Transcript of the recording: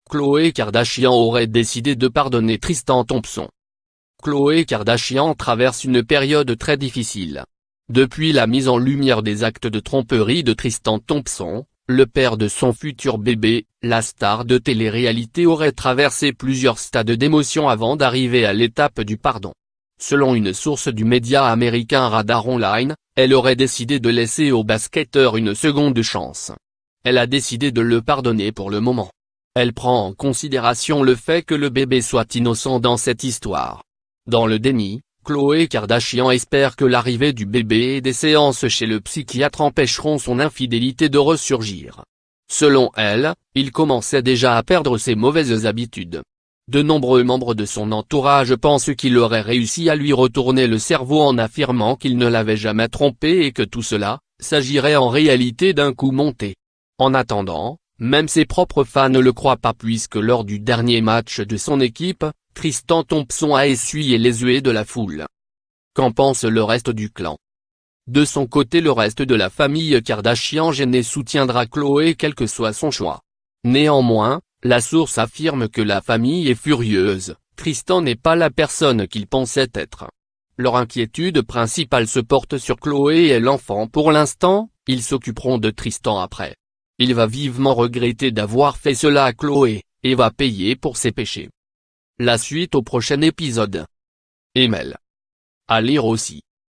Khloé Kardashian aurait décidé de pardonner Tristan Thompson. Khloé Kardashian traverse une période très difficile. Depuis la mise en lumière des actes de tromperie de Tristan Thompson, le père de son futur bébé, la star de télé-réalité aurait traversé plusieurs stades d'émotion avant d'arriver à l'étape du pardon. Selon une source du média américain Radar Online, elle aurait décidé de laisser au basketteur une seconde chance. Elle a décidé de le pardonner pour le moment. Elle prend en considération le fait que le bébé soit innocent dans cette histoire. Dans le déni, Khloé Kardashian espère que l'arrivée du bébé et des séances chez le psychiatre empêcheront son infidélité de ressurgir. Selon elle, il commençait déjà à perdre ses mauvaises habitudes. De nombreux membres de son entourage pensent qu'il aurait réussi à lui retourner le cerveau en affirmant qu'il ne l'avait jamais trompé et que tout cela, s'agirait en réalité d'un coup monté. En attendant, même ses propres fans ne le croient pas puisque lors du dernier match de son équipe, Tristan Thompson a essuyé les huées de la foule. Qu'en pense le reste du clan? De son côté, le reste de la famille Kardashian gênée soutiendra Khloé quel que soit son choix. Néanmoins, la source affirme que la famille est furieuse, Tristan n'est pas la personne qu'il pensait être. Leur inquiétude principale se porte sur Khloé et l'enfant pour l'instant, ils s'occuperont de Tristan après. Il va vivement regretter d'avoir fait cela à Khloé, et va payer pour ses péchés. La suite au prochain épisode. Email. À lire aussi.